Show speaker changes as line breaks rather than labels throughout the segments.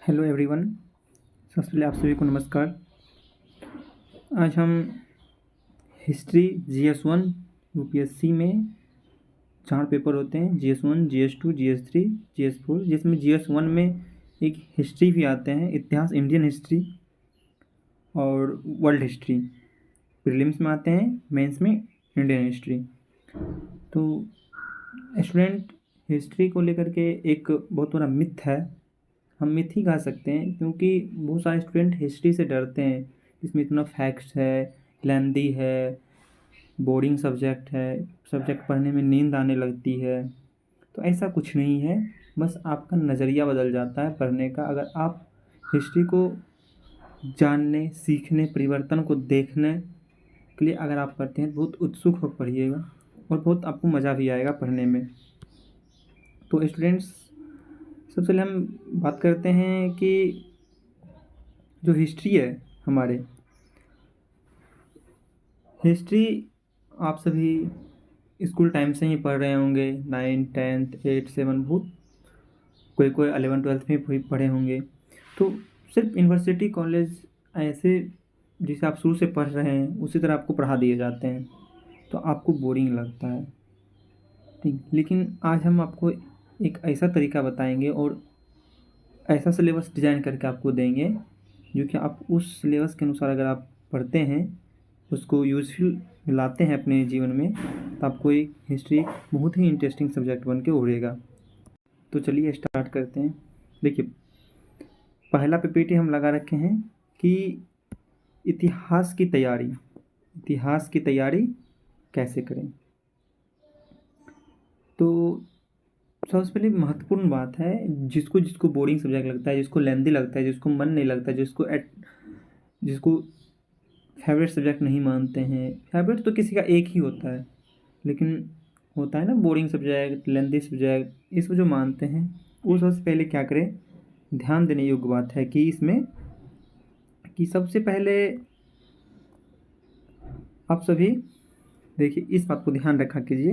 Hello everyone. सबसे पहले आप सभी को नमस्कार। आज हम हिस्ट्री GS1 UPSC में 4 पेपर होते हैं, GS1, GS2, GS3, GS4, जिसमें GS1 में एक हिस्ट्री भी आते हैं, इतिहास, इंडियन हिस्ट्री और वर्ल्ड हिस्ट्री। प्रीलिम्स में आते हैं, मेंस में इंडियन हिस्ट्री। तो स्टूडेंट, हिस्ट्री को लेकर के एक बहुत बड़ा मिथ है, हम मिथ ही कह सकते हैं, क्योंकि बहुत सारे स्टूडेंट हिस्ट्री से डरते हैं। इसमें इतना फैक्ट्स है, लेंदी है, बोरिंग सब्जेक्ट है, सब्जेक्ट पढ़ने में नींद आने लगती है। तो ऐसा कुछ नहीं है, बस आपका नज़रिया बदल जाता है पढ़ने का। अगर आप हिस्ट्री को जानने, सीखने, परिवर्तन को देखने के लिए अगर आप पढ़ते हैं तो बहुत उत्सुक होकर पढ़िएगा और बहुत आपको मज़ा भी आएगा पढ़ने में। तो स्टूडेंट्स, सबसे पहले हम बात करते हैं कि जो हिस्ट्री है हमारे, हिस्ट्री आप सभी स्कूल टाइम से ही पढ़ रहे होंगे, 9, 10, 8, 7, बहुत कोई 11, 12 में भी पढ़े होंगे। तो सिर्फ यूनिवर्सिटी, कॉलेज ऐसे जिसे आप शुरू से पढ़ रहे हैं उसी तरह आपको पढ़ा दिए जाते हैं, तो आपको बोरिंग लगता है, ठीक। लेकिन आज हम आपको एक ऐसा तरीका बताएंगे और ऐसा सिलेबस डिज़ाइन करके आपको देंगे जो कि आप उस सिलेबस के अनुसार अगर आप पढ़ते हैं, उसको यूज़फुल लाते हैं अपने जीवन में, तो आपको एक हिस्ट्री बहुत ही इंटरेस्टिंग सब्जेक्ट बन के उभरेगा। तो चलिए स्टार्ट करते हैं। देखिए, पहला PPT हम लगा रखे हैं कि इतिहास की तैयारी कैसे करें। तो सबसे पहले महत्वपूर्ण बात है, जिसको बोरिंग सब्जेक्ट लगता है, जिसको लेंदी लगता है, जिसको मन नहीं लगता, जिसको फेवरेट सब्जेक्ट नहीं मानते हैं। फेवरेट तो किसी का एक ही होता है, लेकिन होता है ना बोरिंग सब्जेक्ट, लेंदी सब्जेक्ट, इसको जो मानते हैं वो सबसे पहले क्या करें, ध्यान देने योग्य बात है कि इसमें कि सबसे पहले आप सभी देखिए, इस बात को ध्यान रखा कीजिए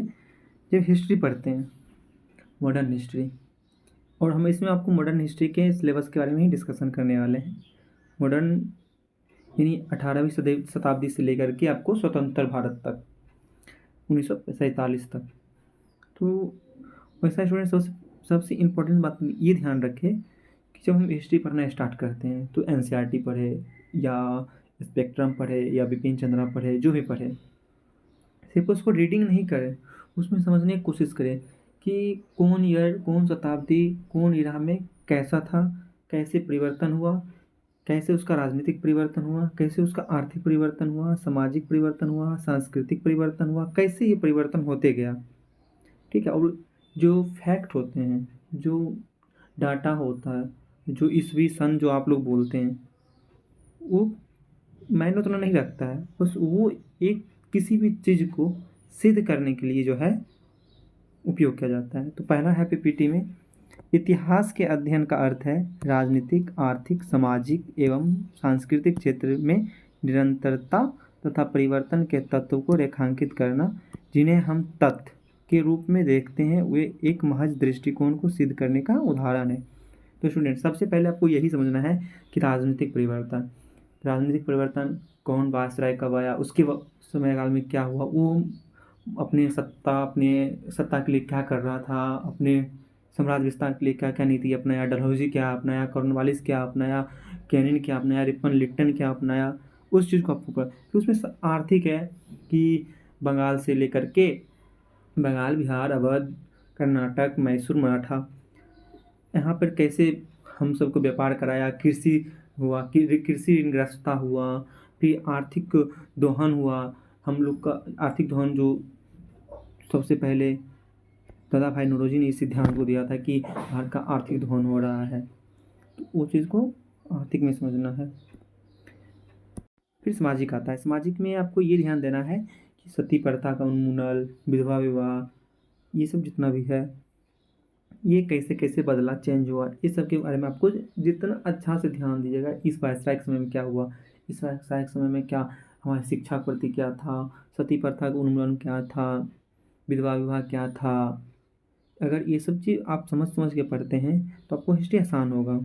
जब हिस्ट्री पढ़ते हैं, मॉडर्न हिस्ट्री, और हम इसमें आपको मॉडर्न हिस्ट्री के सिलेबस के बारे में ही डिस्कशन करने वाले हैं। मॉडर्न यानी 18वीं शताब्दी से लेकर के आपको स्वतंत्र भारत तक, 1947 तक। तो वैसा स्टूडेंट, सबसे इम्पोर्टेंट बात ये ध्यान रखें कि जब हम हिस्ट्री पढ़ना स्टार्ट करते हैं तो NCERT पढ़े या स्पेक्ट्रम पढ़े या बिपिन चंद्रा पढ़े, जो भी पढ़े, सिर्फ उसको रीडिंग नहीं करें, उसमें समझने की कोशिश करें कि कौन ईयर, कौन शताब्दी, कौन इरा में कैसा था, कैसे परिवर्तन हुआ, कैसे उसका राजनीतिक परिवर्तन हुआ, कैसे उसका आर्थिक परिवर्तन हुआ, सामाजिक परिवर्तन हुआ, सांस्कृतिक परिवर्तन हुआ, कैसे ये परिवर्तन होते गया, ठीक है। और जो फैक्ट होते हैं, जो डाटा होता है, जो ईस्वी सन जो आप लोग बोलते हैं, वो मायने उतना नहीं रखता है, बस वो एक किसी भी चीज़ को सिद्ध करने के लिए जो है उपयोग किया जाता है। तो पहला है PPT में, इतिहास के अध्ययन का अर्थ है राजनीतिक, आर्थिक, सामाजिक एवं सांस्कृतिक क्षेत्र में निरंतरता तथा परिवर्तन के तत्व को रेखांकित करना, जिन्हें हम तथ्य के रूप में देखते हैं, वे एक महज दृष्टिकोण को सिद्ध करने का उदाहरण है। तो स्टूडेंट, सबसे पहले आपको यही समझना है कि राजनीतिक परिवर्तन कौन वायसराय कब आया, उसके समयकाल में क्या हुआ, वो अपने सत्ता के लिए क्या कर रहा था, अपने साम्राज्य विस्तार के लिए क्या क्या नीति अपनाया, डलहौजी क्या अपनाया, कॉर्नवालिस क्या अपनाया, कैनिंग क्या अपनाया, रिपन लिट्टन क्या अपनाया, उस चीज़ को आपको पढ़। फिर उसमें आर्थिक है कि बंगाल से लेकर के बंगाल, बिहार, अवध, कर्नाटक, मैसूर, मराठा, यहाँ पर कैसे हम सबको व्यापार कराया, कृषि हुआ, कृषि ऋणग्रस्तता हुआ, फिर आर्थिक दोहन हुआ। हम लोग का आर्थिक दोहन जो सबसे पहले दादा भाई नौरोजी ने इस सिद्धांत को दिया था कि भारत का आर्थिक दोहन हो रहा है, तो वो चीज़ को आर्थिक में समझना है। फिर सामाजिक आता है। सामाजिक में आपको ये ध्यान देना है कि सती प्रथा का उन्मूलन, विधवा विवाह, ये सब जितना भी है, ये कैसे कैसे बदला, चेंज हुआ, इस सब के बारे में आपको जितना अच्छा से ध्यान दीजिएगा। इस वायसराय के समय में क्या हुआ, इस वायसराय के समय में क्या हमारी शिक्षा के प्रति क्या था, सती प्रथा का उन्मूलन क्या था, विधवा विवाह क्या था। अगर ये सब चीज़ आप समझ के पढ़ते हैं तो आपको हिस्ट्री आसान होगा।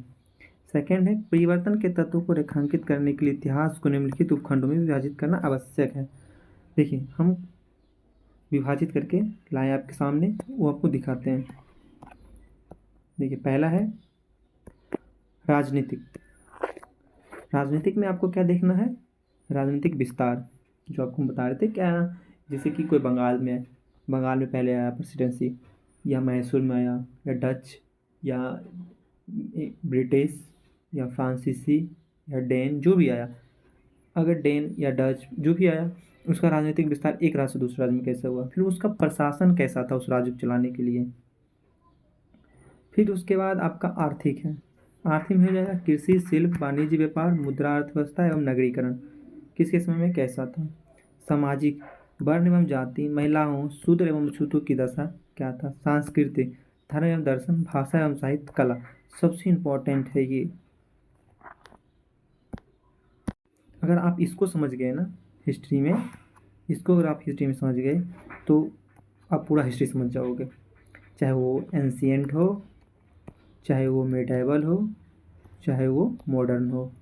सेकंड है परिवर्तन के तत्वों को रेखांकित करने के लिए इतिहास को निम्नलिखित उपखंडों में विभाजित करना आवश्यक है। देखिए हम विभाजित करके लाए आपके सामने, वो आपको दिखाते हैं। देखिए पहला है राजनीतिक। राजनीतिक में आपको क्या देखना है, राजनीतिक विस्तार, जो आपको हम बता रहे थे क्या, जैसे कि कोई बंगाल में है, बंगाल में पहले आया प्रेसिडेंसी, या मैसूर में आया, या डच, या ब्रिटिश, या फ्रांसीसी, या डेन, जो भी आया, अगर डेन या डच जो भी आया, उसका राजनीतिक विस्तार एक राज्य से दूसरे राज्य में कैसे हुआ, फिर उसका प्रशासन कैसा था उस राज्य को चलाने के लिए। फिर उसके बाद आपका आर्थिक है, आर्थिक में हो जाएगा कृषि, शिल्प, वाणिज्य, व्यापार, मुद्रा, अर्थव्यवस्था एवं नगरीकरण किसके समय में कैसा था। सामाजिक, वर्ण एवं जाति, महिलाओं, शूद्र एवं छूतों की दशा क्या था। सांस्कृतिक, धर्म एवं दर्शन, भाषा एवं साहित्य, कला, सबसे इम्पोर्टेंट है ये। अगर आप इसको समझ गए ना हिस्ट्री में, इसको अगर आप हिस्ट्री में समझ गए तो आप पूरा हिस्ट्री समझ जाओगे, चाहे वो एंशिएंट हो, चाहे वो मेडाइवल हो, चाहे वो मॉडर्न हो,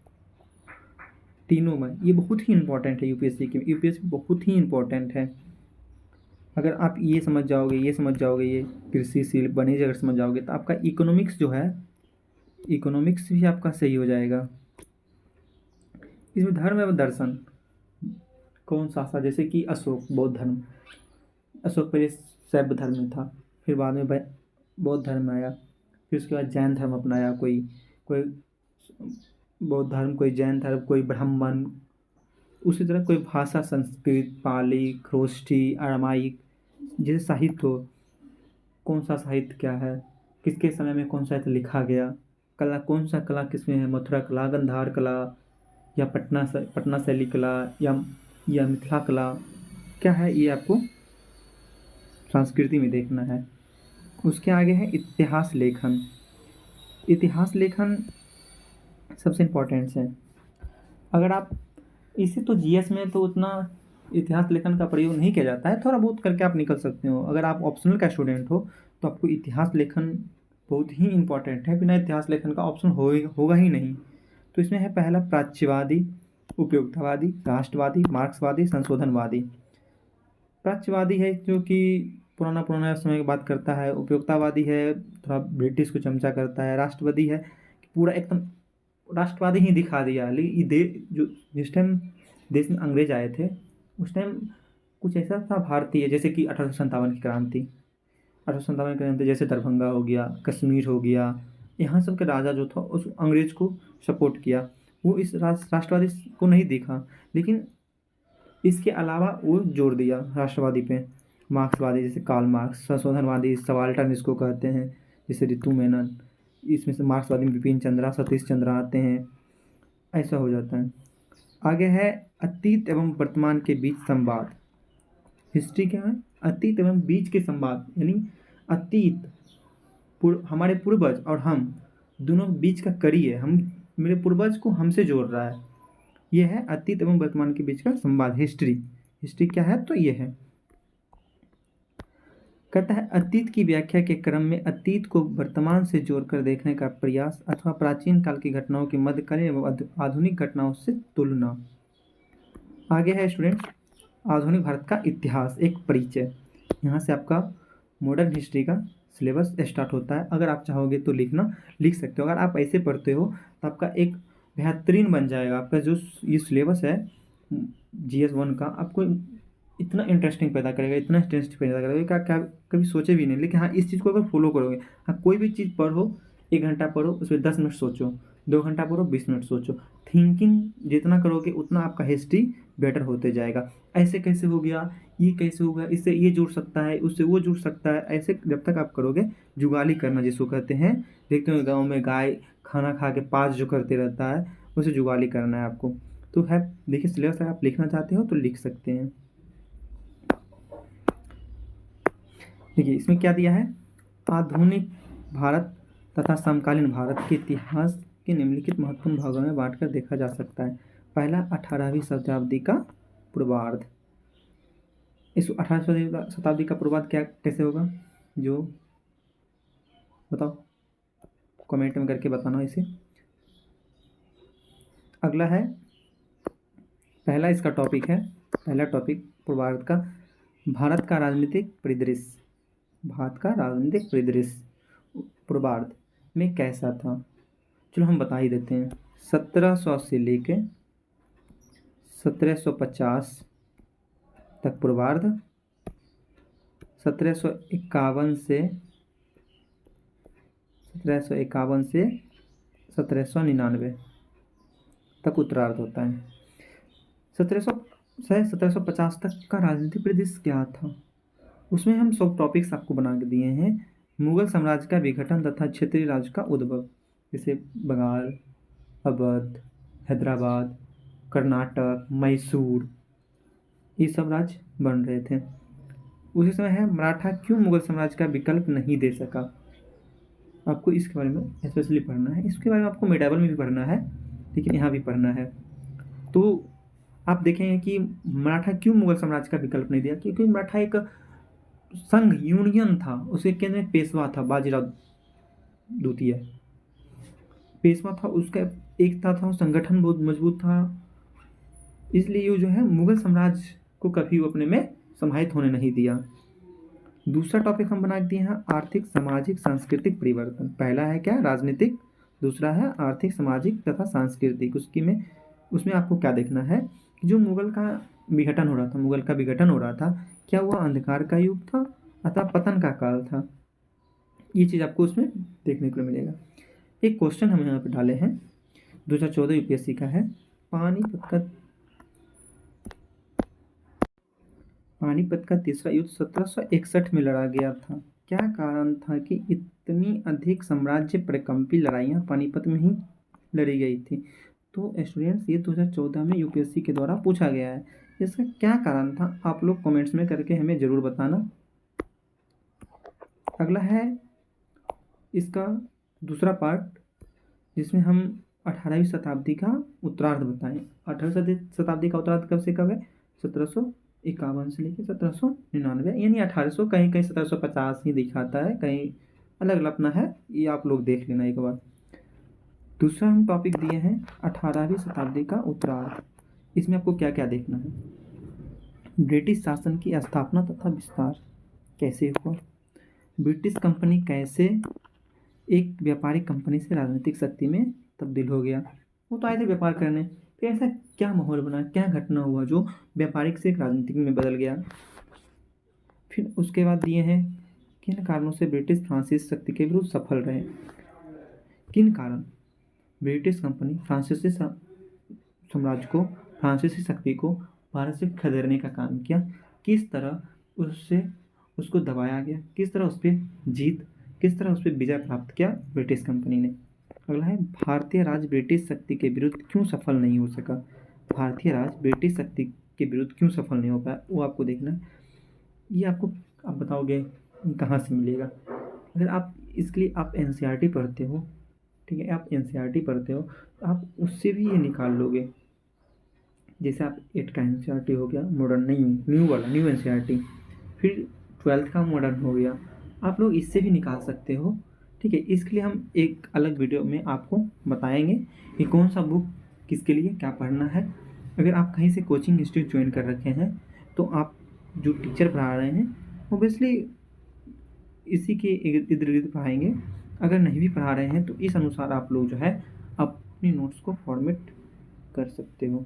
तीनों में ये बहुत ही इंपॉर्टेंट है। यूपीएससी के, यूपीएससी बहुत ही इंपॉर्टेंट है। अगर आप ये समझ जाओगे, ये समझ जाओगे, ये कृषि, शिल्प, वाणिज्य अगर समझ जाओगे तो आपका इकोनॉमिक्स जो है, इकोनॉमिक्स भी आपका सही हो जाएगा। इसमें धर्म एवं दर्शन कौन सा था, जैसे कि अशोक, बौद्ध धर्म, अशोक पहले शैव धर्म में था, फिर बाद में बौद्ध धर्म में आया, फिर उसके बाद जैन धर्म अपनाया, कोई कोई बौद्ध धर्म, कोई जैन धर्म, कोई ब्राह्मण। उसी तरह कोई भाषा, संस्कृत, पाली, ख्रोष्टी, अरामाइक। जैसे साहित्य हो, कौन सा साहित्य क्या है, किसके समय में कौन सा साहित्य लिखा गया। कला, कौन सा कला किसमें है, मथुरा कला, गंधार कला, या पटना शैली कला, या मिथिला कला क्या है, ये आपको संस्कृति में देखना है। उसके आगे है इतिहास लेखन। इतिहास लेखन सबसे इम्पोर्टेंट है। अगर आप इसे तो जीएस में तो उतना इतिहास लेखन का प्रयोग नहीं किया जाता है, थोड़ा बहुत करके आप निकल सकते हो। अगर आप ऑप्शनल का स्टूडेंट हो तो आपको इतिहास लेखन बहुत ही इम्पोर्टेंट है, बिना इतिहास लेखन का ऑप्शन होगा ही नहीं। तो इसमें है पहला प्राच्यवादी, उपयोगितावादी, राष्ट्रवादी, मार्क्सवादी, संशोधनवादी। प्राच्यवादी है जो कि पुराना समय की बात करता है, उपयोगितावादी है थोड़ा ब्रिटिश को चमचा करता है, राष्ट्रवादी है पूरा एकदम राष्ट्रवादी ही दिखा दिया। लेकिन जो जिस टाइम देश में अंग्रेज आए थे उस टाइम कुछ ऐसा था भारतीय, जैसे कि 1857 की क्रांति, 1857 की क्रांति, जैसे दरभंगा हो गया, कश्मीर हो गया, यहाँ सब के राजा जो था उस अंग्रेज को सपोर्ट किया, वो इस राष्ट्रवादी को नहीं देखा। लेकिन इसके अलावा वो जोर दिया राष्ट्रवादी पे, मार्क्सवादी जैसे कार्ल मार्क्स, संशोधनवादी सबाल्टर्न इसको कहते हैं जैसे रितु मेनन, इसमें से मार्क्सवादी में बिपिन चंद्रा, सतीश चंद्र आते हैं, ऐसा हो जाता है। आगे है अतीत एवं वर्तमान के बीच संवाद। हिस्ट्री क्या है, अतीत एवं बीच के संवाद, यानी अतीत हमारे पूर्वज और हम दोनों बीच का कड़ी है, हम मेरे पूर्वज को हमसे जोड़ रहा है, ये है अतीत एवं वर्तमान के बीच का संवाद। हिस्ट्री, हिस्ट्री क्या है तो ये है। कहता है अतीत की व्याख्या के क्रम में अतीत को वर्तमान से जोड़कर देखने का प्रयास अथवा प्राचीन काल की घटनाओं की मध्यकालीन एवं आधुनिक घटनाओं से तुलना। आगे है स्टूडेंट्स आधुनिक भारत का इतिहास, एक परिचय। यहाँ से आपका मॉडर्न हिस्ट्री का सिलेबस स्टार्ट होता है। अगर आप चाहोगे तो लिख सकते हो। अगर आप ऐसे पढ़ते हो तो आपका एक बेहतरीन बन जाएगा। आपका जो ये सिलेबस है GS1 का, आपको इतना इंटरेस्टिंग पैदा करेगा, इतना इंटरेस्ट पैदा करेगा क्या कभी सोचे भी नहीं। लेकिन हाँ, इस चीज़ को अगर फॉलो करोगे, हाँ कोई भी चीज़ पढ़ो, 1 घंटा पढ़ो, उसमें 10 मिनट सोचो, 2 घंटा पढ़ो, 20 मिनट सोचो, थिंकिंग जितना करोगे उतना आपका हिस्ट्री बेटर होते जाएगा। ऐसे कैसे हो गया, ये कैसे होगा, इससे ये जुड़ सकता है, उससे वो जुड़ सकता है, ऐसे जब तक आप करोगे, जुगाली करना जिसको कहते हैं, देखते हो गाँव में गाय खाना खा के पास जो करते रहता है, उसे जुगाली करना है आपको। तो है, देखिए सिलेबस अगर आप लिखना चाहते हो तो लिख सकते हैं। देखिए इसमें क्या दिया है, आधुनिक भारत तथा समकालीन भारत के इतिहास के निम्नलिखित महत्वपूर्ण भागों में बांटकर देखा जा सकता है। पहला 18वीं शताब्दी का पूर्वार्ध। इस 18वीं शताब्दी का पूर्वार्ध क्या कैसे होगा, जो बताओ कमेंट में करके बताना इसे। अगला है, पहला इसका टॉपिक है, पहला टॉपिक पूर्वार्ध का, भारत का राजनीतिक परिदृश्य। भारत का राजनीतिक परिदृश्य पूर्वार्ध में कैसा था, चलो हम बता ही देते हैं। 1700 से लेके 1750 तक पूर्वार्ध, 1751 से 1799 तक उत्तरार्ध होता है। 1700 से 1750 तक का राजनीतिक परिदृश्य क्या था, उसमें हम सब टॉपिक्स आपको बना के दिए हैं। मुगल साम्राज्य का विघटन तथा क्षेत्रीय राज्य का उद्भव, जैसे बंगाल, अवध, हैदराबाद, कर्नाटक, मैसूर, ये सब राज्य बन रहे थे। उसी समय है मराठा क्यों मुगल साम्राज्य का विकल्प नहीं दे सका, आपको इसके बारे में स्पेशली पढ़ना है। इसके बारे में आपको मेटाबल में भी पढ़ना है, लेकिन यहाँ भी पढ़ना है। तो आप देखेंगे कि मराठा क्यों मुगल साम्राज्य का विकल्प नहीं दिया, क्योंकि मराठा एक संघ यूनियन था, उसके केंद्र में पेशवा था, बाजीराव द्वितीय पेशवा था, उसका एकता था, संगठन बहुत मजबूत था, इसलिए ये जो है मुगल साम्राज्य को कभी वो अपने में समाहित होने नहीं दिया। दूसरा टॉपिक हम बना दिए हैं आर्थिक, सामाजिक, सांस्कृतिक परिवर्तन। पहला है क्या, राजनीतिक, दूसरा है आर्थिक, सामाजिक तथा सांस्कृतिक। उसमें आपको क्या देखना है कि जो मुगल का विघटन हो रहा था, क्या वह अंधकार का युग था अथवा पतन का काल था, ये चीज़ आपको उसमें देखने को मिलेगा। एक क्वेश्चन हम यहाँ पे डाले हैं, 2014 यूपीएससी का है, पानीपत का तीसरा युद्ध 1761 में लड़ा गया था। क्या कारण था कि इतनी अधिक साम्राज्य प्रकंपी लड़ाइयाँ पानीपत में ही लड़ी गई थी। तो स्टूडेंट्स, ये 2014 में यूपीएससी के द्वारा पूछा गया है, इसका क्या कारण था आप लोग कमेंट्स में करके हमें ज़रूर बताना। अगला है इसका दूसरा पार्ट, जिसमें हम 18वीं शताब्दी का उत्तरार्ध बताएं। 18वीं शताब्दी का उत्तरार्ध कब से कब है, 1751 से लेकर 1799, यानी 1800, कहीं कहीं 1750 ही दिखाता है, कहीं अलग अलग अपना है, ये आप लोग देख लेना एक बार। दूसरा हम टॉपिक दिए हैं 18वीं शताब्दी का उत्तरार्ध। इसमें आपको क्या क्या देखना है, ब्रिटिश शासन की स्थापना तथा विस्तार कैसे हुआ, ब्रिटिश कंपनी कैसे एक व्यापारिक कंपनी से राजनीतिक शक्ति में तब्दील हो गया, वो तो आए थे व्यापार करने, फिर ऐसा क्या माहौल बना, क्या घटना हुआ जो व्यापारिक से एक राजनीतिक में बदल गया। फिर उसके बाद दिए हैं किन कारणों से ब्रिटिश फ्रांसीसी शक्ति के विरुद्ध सफल रहे, किन कारण ब्रिटिश कंपनी फ्रांसीसी साम्राज्य को, फ्रांसीसी शक्ति को भारत से खदेड़ने का काम किया, किस तरह उसको दबाया गया, किस तरह उस पर विजय प्राप्त किया ब्रिटिश कंपनी ने। अगला है भारतीय राज ब्रिटिश शक्ति के विरुद्ध क्यों सफल नहीं हो सका, भारतीय राज ब्रिटिश शक्ति के विरुद्ध क्यों सफल नहीं हो पाया, वो आपको देखना है। ये आप बताओगे कहाँ से मिलेगा, अगर आप इसके लिए आप एनसीईआरटी पढ़ते हो, ठीक है, आप एनसीईआरटी पढ़ते हो तो आप उससे भी ये निकाल लोगे। जैसे आप 8 का एनसीईआरटी हो गया मॉडर्न, नहीं न्यू एनसीईआरटी, फिर 12th का मॉडर्न हो गया, आप लोग इससे भी निकाल सकते हो, ठीक है। इसके लिए हम एक अलग वीडियो में आपको बताएंगे कि कौन सा बुक किसके लिए क्या पढ़ना है। अगर आप कहीं से कोचिंग इंस्टीट्यूट ज्वाइन कर रखे हैं तो आप जो टीचर पढ़ा रहे हैं ओबियसली इसी के इर्द गिर्द पढ़ाएंगे। अगर नहीं भी पढ़ा रहे हैं तो इस अनुसार आप लोग जो है अपनी नोट्स को फॉर्मेट कर सकते हो।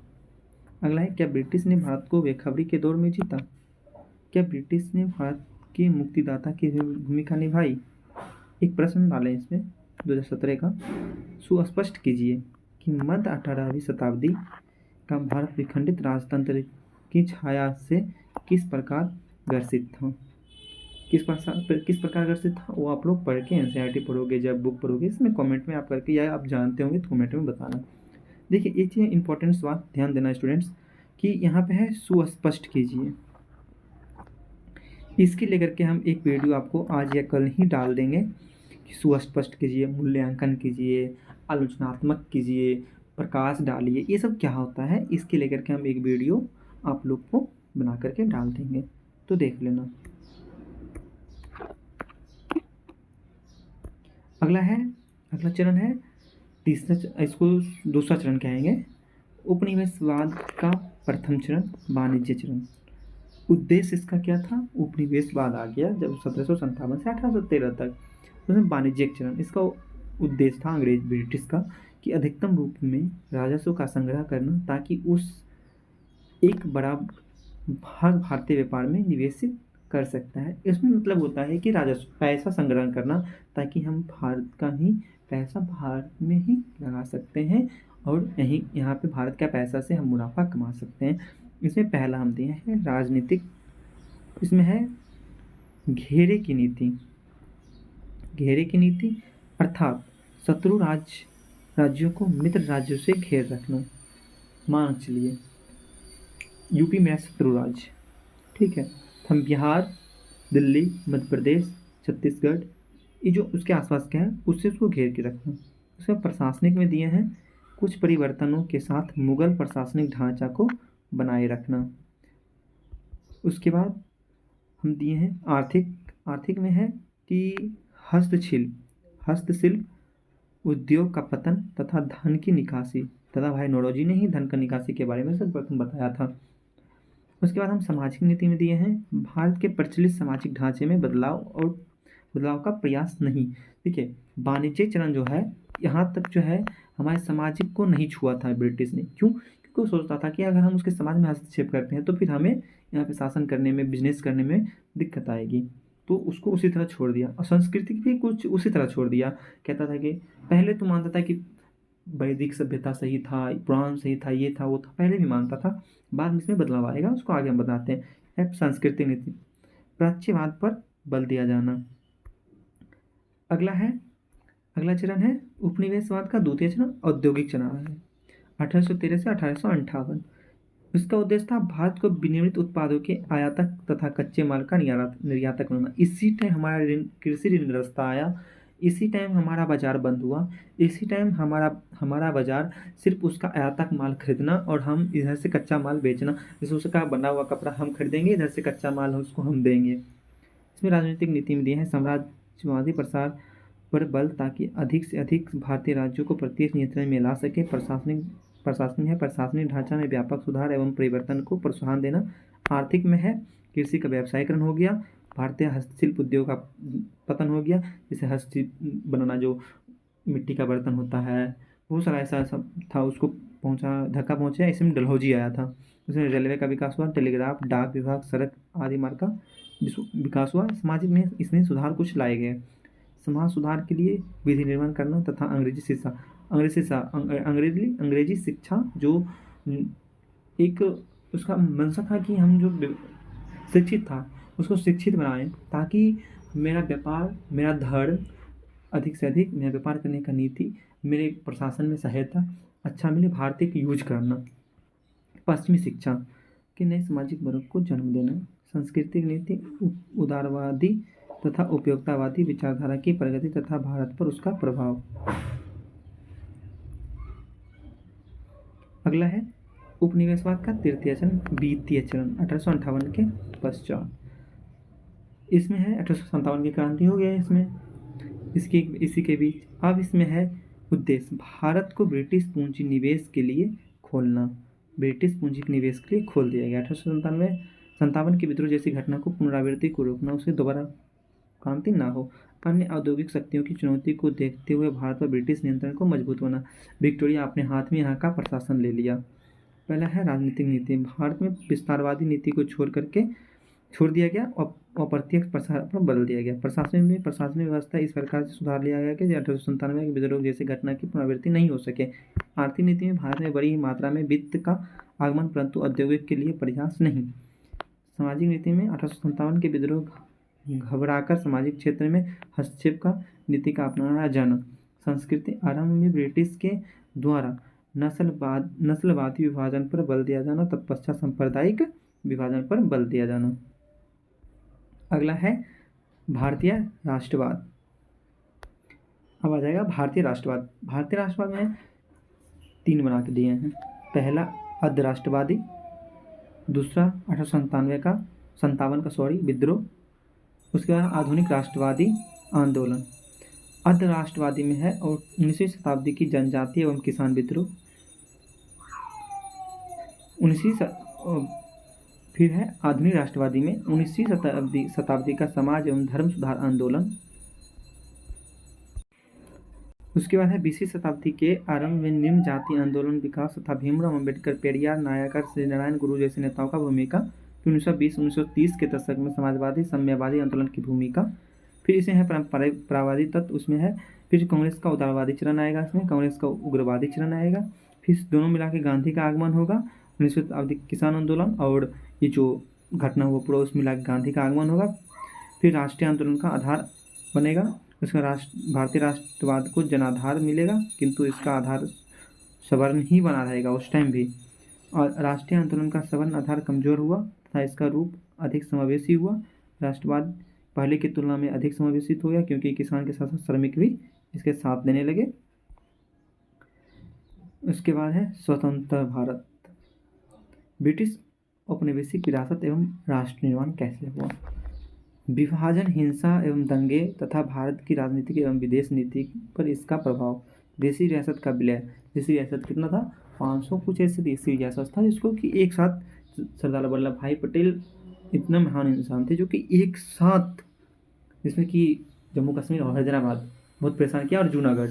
अगला है, क्या ब्रिटिश ने भारत को बेखबरी के दौर में जीता, क्या ब्रिटिश ने भारत के मुक्तिदाता की भूमिका निभाई। एक प्रश्न डालें इसमें 2017 का, सुस्पष्ट कीजिए कि मध्य 18वीं शताब्दी का भारत विखंडित राजतंत्र की छाया से किस प्रकार ग्रसित था, किस प्रकार ग्रसित था, वो आप लोग पढ़ के एनसीईआरटी पढ़ोगे, जब बुक पढ़ोगे, इसमें कमेंट में आप करके, या आप जानते होंगे तो कमेंट में बताना। देखिए एक चीज़ इंपॉर्टेंट बात ध्यान देना स्टूडेंट्स, कि यहाँ पे है सुस्पष्ट कीजिए, इसके लेकर के हम एक वीडियो आपको आज या कल ही डाल देंगे कि सुस्पष्ट कीजिए, मूल्यांकन कीजिए, आलोचनात्मक कीजिए, प्रकाश डालिए, ये सब क्या होता है, इसके लेकर के हम एक वीडियो आप लोग को बना करके डाल देंगे, तो देख लेना। अगला चरण है तीसरा, इसको दूसरा चरण कहेंगे, उपनिवेशवाद का प्रथम चरण वाणिज्य चरण। उद्देश्य इसका क्या था? उपनिवेशवाद आ गया जब 1757 से 1813 तक, उसमें वाणिज्यिक चरण। इसका उद्देश्य था अंग्रेज ब्रिटिश का कि अधिकतम रूप में राजस्व का संग्रह करना, ताकि उस एक बड़ा भाग भारतीय व्यापार में निवेशित कर सकता है। इसमें मतलब होता है कि राजस्व पैसा संग्रह करना, ताकि हम भारत का ही पैसा भारत में ही लगा सकते हैं और यहाँ पे भारत का पैसा से हम मुनाफा कमा सकते हैं। इसमें पहला हम दिए हैं राजनीतिक, इसमें है घेरे की नीति। घेरे की नीति अर्थात शत्रु राज्यों को मित्र राज्यों से घेर रखना। मान चलिए यूपी मेरा शत्रु राज्य, ठीक है, हम बिहार, दिल्ली, मध्य प्रदेश, छत्तीसगढ़, ये जो उसके आसपास क्या है उससे उसको घेर के रखना। उसमें प्रशासनिक में दिए हैं कुछ परिवर्तनों के साथ मुगल प्रशासनिक ढांचा को बनाए रखना। उसके बाद हम दिए हैं आर्थिक में है कि हस्तशिल्प उद्योग का पतन तथा धन की निकासी। तथा भाई नौरोजी ने ही धन का निकासी के बारे में सर्वप्रथम बताया था। उसके बाद हम सामाजिक नीति में दिए हैं भारत के प्रचलित सामाजिक ढांचे में बदलाव का प्रयास नहीं। देखिए वाणिज्यिक चरण जो है यहाँ तक जो है हमारे सामाजिक को नहीं छुआ था ब्रिटिश ने। क्यों? क्योंकि वो सोचता था कि अगर हम उसके समाज में हस्तक्षेप करते हैं तो फिर हमें यहाँ पे शासन करने में, बिजनेस करने में दिक्कत आएगी, तो उसको उसी तरह छोड़ दिया। और संस्कृति भी कुछ उसी तरह छोड़ दिया। कहता था कि पहले तो मानता था कि वैदिक सभ्यता सही था, पुराण सही था, ये था वो था, पहले भी मानता था, बाद में इसमें बदलाव आएगा, उसको आगे हम बताते हैं। सांस्कृतिक नीति प्राच्यवाद पर बल दिया जाना। अगला चरण है उपनिवेशवाद का द्वितीय चरण औद्योगिक चरण है 1813 से 1858। इसका उद्देश्य था भारत को विनिर्मित उत्पादों के आयातक तथा कच्चे माल का निर्यातक बनाना। इसी टाइम हमारा कृषि ऋणग्रस्तता आया, इसी टाइम हमारा बाजार बंद हुआ, इसी टाइम हमारा बाजार सिर्फ उसका आयातक माल खरीदना और हम इधर से कच्चा माल बेचना। जैसे उसका बना हुआ कपड़ा हम खरीदेंगे, इधर से कच्चा माल उसको हम देंगे। इसमें राजनीतिक नीति में दिए हैं साम्राज्यवादी प्रसार पर बल, ताकि अधिक से अधिक भारतीय राज्यों को प्रत्येक नियंत्रण में ला सके। प्रशासनिक ढांचा में व्यापक सुधार एवं परिवर्तन को प्रोत्साहन देना। आर्थिक में है कृषि का व्यवसायीकरण हो गया, भारतीय हस्तशिल्प उद्योग का पतन हो गया, जैसे हस्तशिल्प बनाना, जो मिट्टी का बर्तन होता है, बहुत सारा ऐसा सब था, उसको धक्का पहुँचा। इसमें डलहौजी आया था। उसमें रेलवे का विकास हुआ, टेलीग्राफ, डाक विभाग, सड़क आदि मार्ग का विकास हुआ। सामाजिक में इसमें सुधार कुछ लाए गए। समाज सुधार के लिए विधि निर्माण करना तथा अंग्रेजी शिक्षा जो एक उसका मंशा था कि हम जो शिक्षित था उसको शिक्षित बनाएं, ताकि मेरा व्यापार, मेरा धर्म अधिक से अधिक, मेरा व्यापार करने का नीति, मेरे प्रशासन में सहायता अच्छा मिले, भारतीय का यूज करना। पश्चिमी शिक्षा के नए सामाजिक वर्ग को जन्म देना। सांस्कृतिक नीति उदारवादी तथा उपयोगितावादी विचारधारा की प्रगति तथा भारत पर उसका प्रभाव। अगला है उपनिवेशवाद का तृतीय चरण वित्तीय चरण 1858 के पश्चात। इसमें है 1857 की क्रांति हो गया इसमें, इसी के बीच। अब इसमें है उद्देश्य भारत को ब्रिटिश पूंजी निवेश के लिए खोलना। ब्रिटिश पूंजी निवेश के लिए खोल दिया गया। 1857 के विद्रोह जैसी घटना को पुनरावृत्ति को रोकना, उसे दोबारा क्रांति ना हो। अन्य औद्योगिक शक्तियों की चुनौती को देखते हुए भारत पर ब्रिटिश नियंत्रण को मजबूत होना। विक्टोरिया अपने हाथ में यहाँ का प्रशासन ले लिया। पहला है राजनीतिक नीति। भारत में विस्तारवादी नीति को छोड़ दिया गया और अप्रत्यक्ष प्रसार पर बदल दिया गया। प्रशासनिक व्यवस्था इस प्रकार से सुधार लिया गया कि 1897 के विद्रोह जैसी घटना की पुनरावृत्ति नहीं हो सके। आर्थिक नीति में भारत में बड़ी मात्रा में वित्त का आगमन, परंतु औद्योगिक के लिए प्रयास नहीं। सामाजिक नीति में 1857 के विद्रोह घबराकर सामाजिक क्षेत्र में हस्तक्षेप का नीति का अपनाया जाना। संस्कृति आरंभ में ब्रिटिश के द्वारा नस्लवादी विभाजन पर बल दिया जाना, तत्पश्चात सांप्रदायिक विभाजन पर बल दिया जाना। अगला है भारतीय राष्ट्रवाद। अब आ जाएगा भारतीय राष्ट्रवाद। भारतीय राष्ट्रवाद में 3 बना के दिए हैं। पहला अर्धराष्ट्रवादी, दूसरा 1857 का विद्रोह, उसके बाद आधुनिक राष्ट्रवादी आंदोलन। अर्धराष्ट्रवादी में है और 19वीं शताब्दी की जनजातीय एवं किसान विद्रोह, फिर है आधुनिक राष्ट्रवादी में 19वीं शताब्दी का समाज एवं धर्म सुधार आंदोलन। उसके बाद है 20वीं शताब्दी के आरंभ में निम्न जाति आंदोलन विकास तथा भीमराव अम्बेडकर, पेरियार, नायकर, श्री नारायण गुरु जैसे नेताओं का भूमिका। फिर 1920-1930 के दशक में समाजवादी साम्यवादी आंदोलन की भूमिका। फिर इसे है परंपरावादी तत्व, उसमें है फिर कांग्रेस का उदारवादी चरण आएगा, इसमें कांग्रेस का उग्रवादी चरण आएगा। फिर दोनों मिला के गांधी का आगमन होगा, 19वीं शताब्दी किसान आंदोलन और ये जो घटना हुआ पूरा उसमें मिला के गांधी का आगमन होगा। फिर राष्ट्रीय आंदोलन का आधार बनेगा, उसका भारतीय राष्ट्रवाद को जनाधार मिलेगा, किंतु इसका आधार सवर्ण ही बना रहेगा उस टाइम भी। और राष्ट्रीय आंदोलन का सवर्ण आधार कमजोर हुआ तथा इसका रूप अधिक समावेशी हुआ। राष्ट्रवाद पहले की तुलना में अधिक समावेशित हो गया क्योंकि किसान के साथ साथ श्रमिक भी इसके साथ देने लगे। उसके बाद है स्वतंत्र भारत। ब्रिटिश औपनिवेशिक विरासत एवं राष्ट्र निर्माण कैसे हुआ। विभाजन, हिंसा एवं दंगे तथा भारत की राजनीतिक एवं विदेश नीति पर इसका प्रभाव। देसी रियासत का विलय। देसी रियासत कितना था, 500 कुछ ऐसे देसी रियासत था जिसको कि एक साथ सरदार वल्लभ भाई पटेल इतना महान इंसान थे जो कि एक साथ, जिसमें कि जम्मू कश्मीर और हैदराबाद बहुत परेशान किया और जूनागढ़,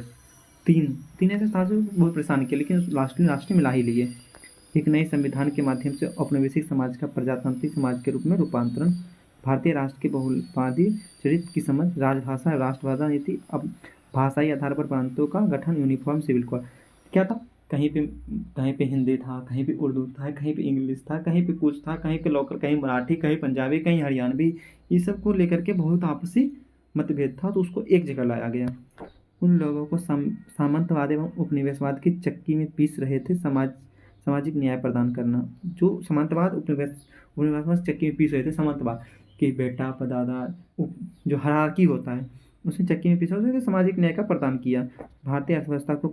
तीन ऐसे स्थान से बहुत परेशान किया, लेकिन राष्ट्र मिला ही लिए। एक नए संविधान के माध्यम से औपनिवेशिक समाज का प्रजातांत्रिक समाज के रूप में रूपांतरण। भारतीय राष्ट्र के बहुलवादी चरित्र की समझ। राजभाषा राष्ट्रभाषा नीति। अब भाषाई आधार पर प्रांतों का गठन। Uniform civil code. क्या था, कहीं पे हिंदी था, कहीं पे उर्दू था, कहीं पे इंग्लिश था, कहीं पे कुछ था, कहीं पे लोकल, कहीं मराठी, कहीं पंजाबी, कहीं हरियाणवी, ये सब को लेकर के बहुत आपसी मतभेद था, तो उसको एक जगह लाया गया। उन लोगों को सामंतवाद एवं उपनिवेशवाद की चक्की में पीस रहे थे सामाजिक न्याय प्रदान करना। जो सामंतवाद उपनिवेशवाद चक्की में पीस रहे थे, सामंतवाद कि बेटा पदादा जो हायरार्की होता है उसने चक्की में पीसा, उसने सामाजिक न्याय का प्रदान किया। भारतीय अर्थव्यवस्था को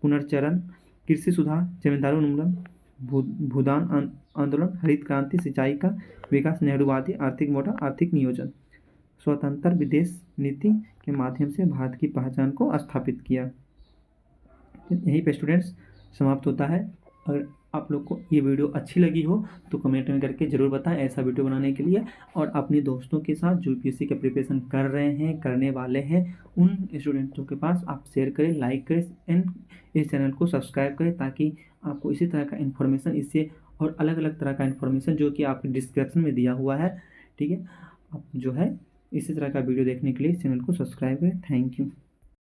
पुनर्चरण, कृषि सुधार, जमींदारों उन्मूलन, भूदान आंदोलन, हरित क्रांति, सिंचाई का विकास, नेहरूवादी आर्थिक मॉडल, आर्थिक नियोजन, स्वतंत्र विदेश नीति के माध्यम से भारत की पहचान को स्थापित किया। यहीं पे स्टूडेंट्स समाप्त होता है। अगर आप लोग को ये वीडियो अच्छी लगी हो तो कमेंट में करके ज़रूर बताएं ऐसा वीडियो बनाने के लिए, और अपने दोस्तों के साथ जो यूपीएससी का प्रिपरेशन कर रहे हैं, करने वाले हैं, उन स्टूडेंट्सों के पास आप शेयर करें, लाइक करें एंड इस चैनल को सब्सक्राइब करें, ताकि आपको इसी तरह का इन्फॉर्मेशन इससे और अलग अलग तरह का इन्फॉर्मेशन जो कि आपके डिस्क्रिप्शन में दिया हुआ है, ठीक है, आप जो है इसी तरह का वीडियो देखने के लिए चैनल को सब्सक्राइब करें। Thank you.